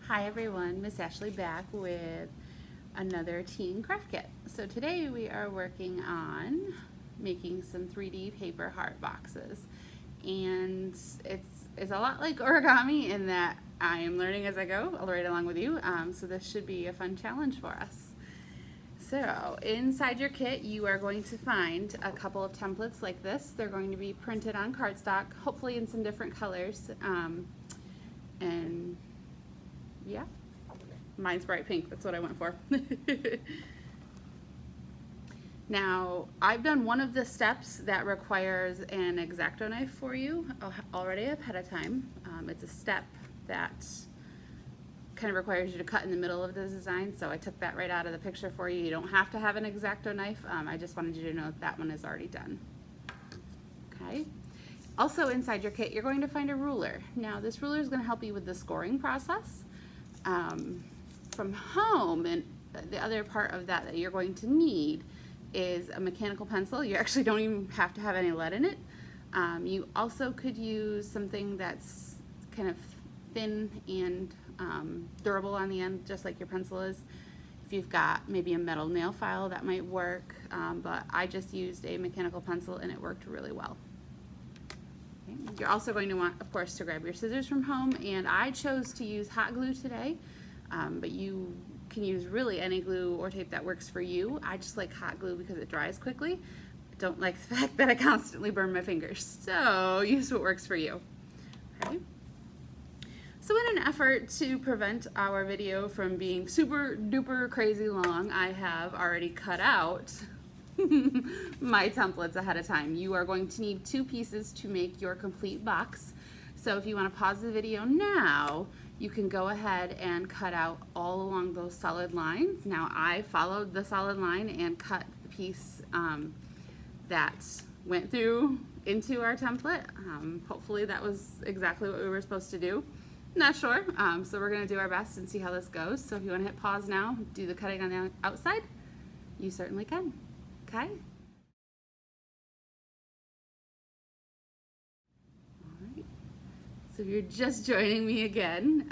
Hi everyone, Miss Ashley back with another teen craft kit. So today we are working on making some 3D paper heart boxes, and it's a lot like origami in that I am learning as I go, right along with you. So this should be a fun challenge for us. So inside your kit you are going to find a couple of templates like this. They're going to be printed on cardstock, hopefully in some different colors, and yeah, mine's bright pink, that's what I went for. Now, I've done one of the steps that requires an X-Acto knife for you already ahead of time. It's a step that kind of requires you to cut in the middle of the design, so I took that right out of the picture for you. You don't have to have an X-Acto knife. I just wanted you to know that one is already done. Okay. Also inside your kit, you're going to find a ruler. Now, this ruler is going to help you with the scoring process. From home, and the other part of that you're going to need is a mechanical pencil. You actually don't even have to have any lead in it. You also could use something that's kind of thin and durable on the end, just like your pencil is. If you've got maybe a metal nail file, that might work, but I just used a mechanical pencil and it worked really well. Okay. You're also going to want, of course, to grab your scissors from home, and I chose to use hot glue today, but you can use really any glue or tape that works for you. I just like hot glue because it dries quickly. I don't like the fact that I constantly burn my fingers, so use what works for you. Okay. So in an effort to prevent our video from being super duper crazy long, I have already cut out my templates ahead of time. You are going to need 2 pieces to make your complete box. So if you want to pause the video now, you can go ahead and cut out all along those solid lines. Now I followed the solid line and cut the piece that went through into our template. Hopefully that was exactly what we were supposed to do. Not sure, so we're going to do our best and see how this goes. So if you want to hit pause now, do the cutting on the outside, you certainly can. Okay? So if you're just joining me again,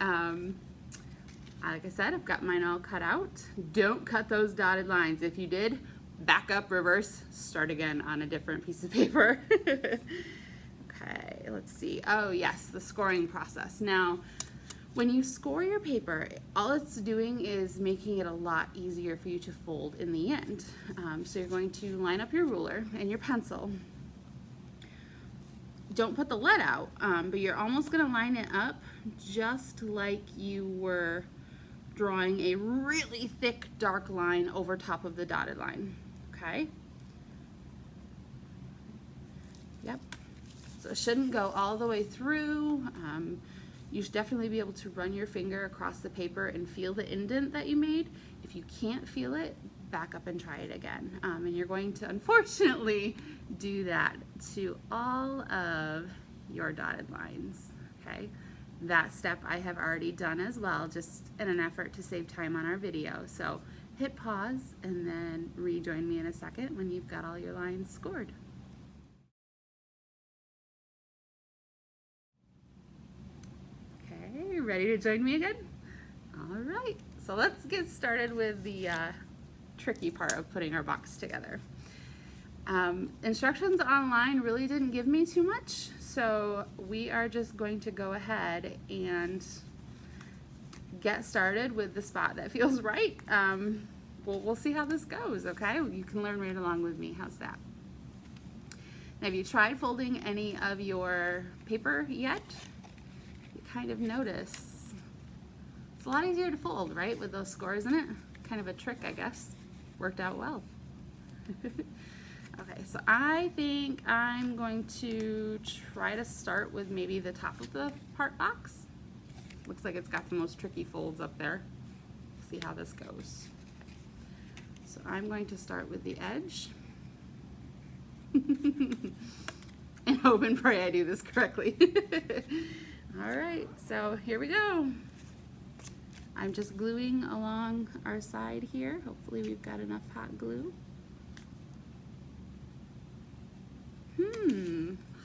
like I said, I've got mine all cut out. Don't cut those dotted lines. If you did, back up, reverse, start again on a different piece of paper. Okay, let's see. Oh yes, the scoring process. Now, when you score your paper, all it's doing is making it a lot easier for you to fold in the end. So you're going to line up your ruler and your pencil. Don't put the lead out, but you're almost going to line it up just like you were drawing a really thick dark line over top of the dotted line. Okay? Yep. So it shouldn't go all the way through. You should definitely be able to run your finger across the paper and feel the indent that you made. If you can't feel it, back up and try it again. And you're going to unfortunately do that to all of your dotted lines, okay? That step I have already done as well, just in an effort to save time on our video. So hit pause and then rejoin me in a second when you've got all your lines scored. Okay, ready to join me again? All right, so let's get started with the tricky part of putting our box together. Instructions online really didn't give me too much, so we are just going to go ahead and get started with the spot that feels right. We'll see how this goes, okay? You can learn right along with me. How's that? Now, have you tried folding any of your paper yet? You kind of notice it's a lot easier to fold, right, with those scores in it? Kind of a trick, I guess. Worked out well. Okay, so I think I'm going to try to start with maybe the top of the part box. Looks like it's got the most tricky folds up there. See how this goes. So I'm going to start with the edge. And hope and pray I do this correctly. All right, so here we go. I'm just gluing along our side here. Hopefully we've got enough hot glue.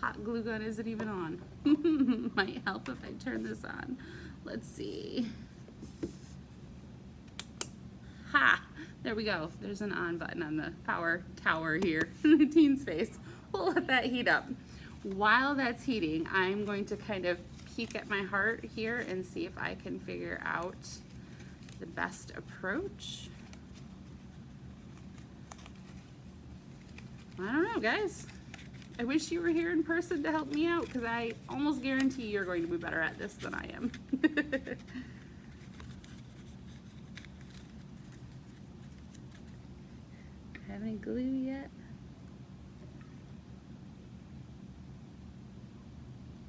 Hot glue gun isn't even on. Might help if I turn this on. Let's see. Ha! There we go. There's an on button on the power tower here in the teen space. We'll let that heat up. While that's heating, I'm going to kind of peek at my heart here and see if I can figure out the best approach. I don't know, guys. I wish you were here in person to help me out, because I almost guarantee you're going to be better at this than I am. Have any glue yet?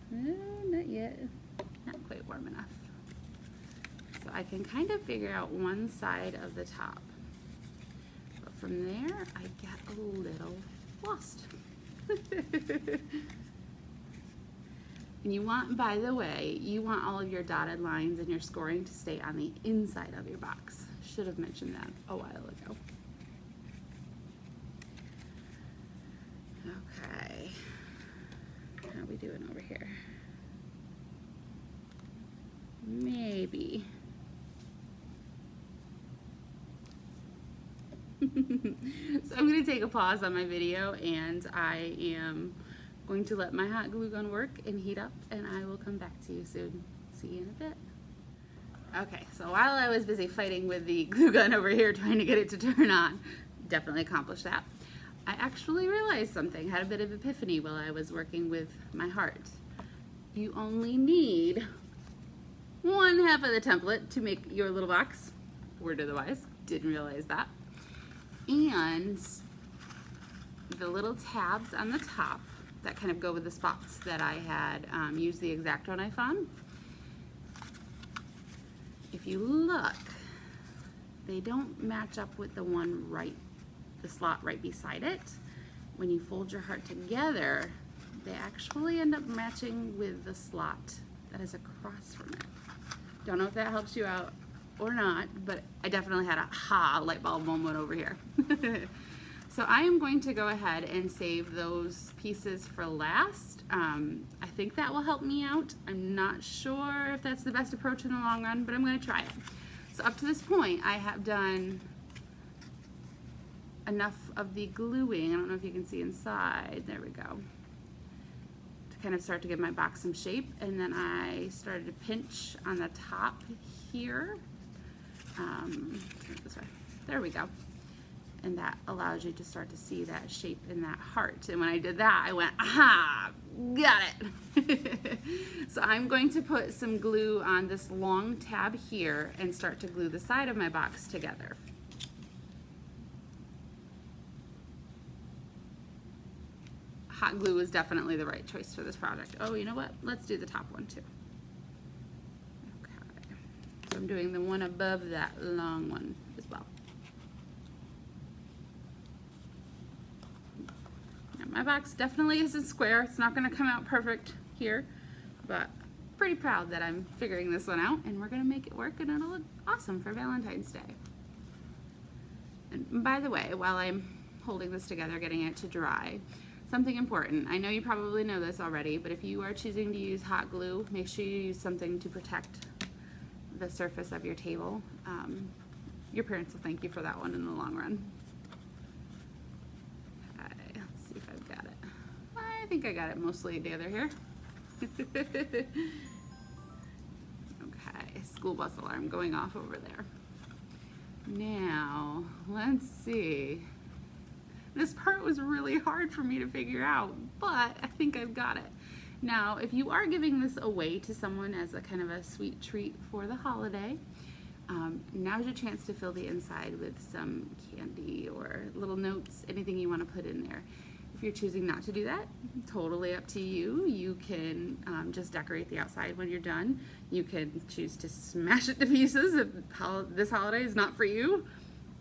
No, not yet. Not quite warm enough. So I can kind of figure out one side of the top. But from there, I get a little lost. And you want, by the way, you want all of your dotted lines and your scoring to stay on the inside of your box. Should have mentioned that a while ago. Okay, how are we doing over here? Maybe. So I'm going to take a pause on my video, and I am going to let my hot glue gun work and heat up, and I will come back to you soon. See you in a bit. Okay, so while I was busy fighting with the glue gun over here trying to get it to turn on, definitely accomplished that, I actually realized something, had a bit of epiphany while I was working with my heart. You only need 1/2 of the template to make your little box. Word of the wise, didn't realize that. And the little tabs on the top that kind of go with the spots that I had used the X-Acto knife on. If you look, they don't match up with the one the slot right beside it. When you fold your heart together, they actually end up matching with the slot that is across from it. Don't know if that helps you out or not, but I definitely had a light bulb moment over here. So I am going to go ahead and save those pieces for last. I think that will help me out. I'm not sure if that's the best approach in the long run, but I'm going to try it. So up to this point, I have done enough of the gluing. I don't know if you can see inside. There we go. To kind of start to give my box some shape. And then I started to pinch on the top here. Turn it this way. There we go. And that allows you to start to see that shape in that heart. And when I did that, I went, aha, got it. So I'm going to put some glue on this long tab here and start to glue the side of my box together. Hot glue is definitely the right choice for this project. Oh, you know what? Let's do the top one too. Okay. So I'm doing the one above that long one as well. Now, my box definitely isn't square. It's not going to come out perfect here, but pretty proud that I'm figuring this one out, and we're going to make it work, and it'll look awesome for Valentine's Day. And by the way, while I'm holding this together, getting it to dry, something important. I know you probably know this already, but if you are choosing to use hot glue, make sure you use something to protect the surface of your table. Your parents will thank you for that one in the long run. Okay, let's see if I've got it. I think I got it mostly together here. Okay, school bus alarm going off over there. Now, let's see. This part was really hard for me to figure out, but I think I've got it. Now, if you are giving this away to someone as a kind of a sweet treat for the holiday, now's your chance to fill the inside with some candy or little notes, anything you want to put in there. If you're choosing not to do that, totally up to you. You can just decorate the outside when you're done. You can choose to smash it to pieces if this holiday is not for you.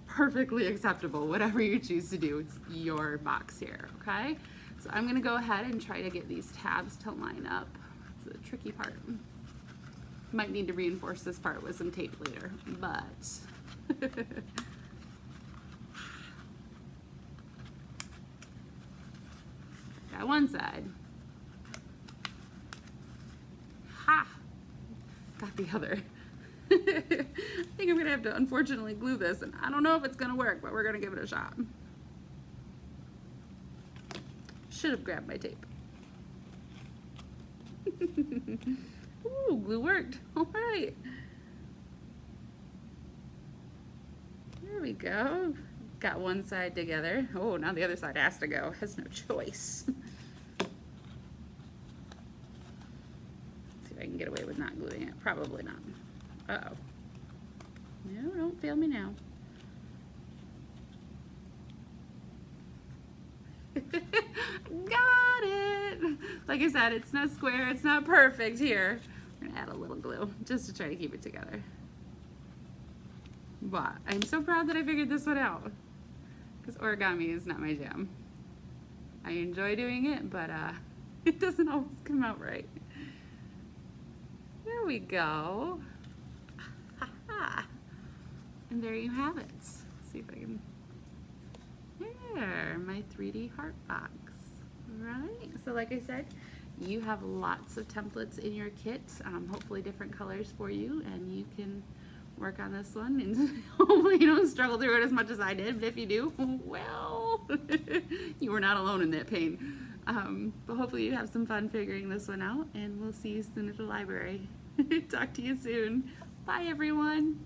Perfectly acceptable, whatever you choose to do. It's your box here, okay? So I'm gonna go ahead and try to get these tabs to line up. It's the tricky part. Might need to reinforce this part with some tape later, but got one side. Ha! Got the other. I think I'm gonna have to unfortunately glue this, and I don't know if it's gonna work, but we're gonna give it a shot. Should have grabbed my tape. Ooh, glue worked. All right. There we go. Got one side together. Oh, now the other side has to go. Has no choice. See if I can get away with not gluing it. Probably not. Uh-oh. No, don't fail me now. Got it! Like I said, it's not square, it's not perfect here. We're gonna add a little glue just to try to keep it together. But I'm so proud that I figured this one out, because origami is not my jam. I enjoy doing it, but it doesn't always come out right. There we go. And there you have it. Let's see if I can. There, my 3D heart box. Right. So like I said, you have lots of templates in your kit, hopefully different colors for you, and you can work on this one, and hopefully you don't struggle through it as much as I did, but if you do, well, you were not alone in that pain. But hopefully you have some fun figuring this one out, and we'll see you soon at the library. Talk to you soon. Bye, everyone.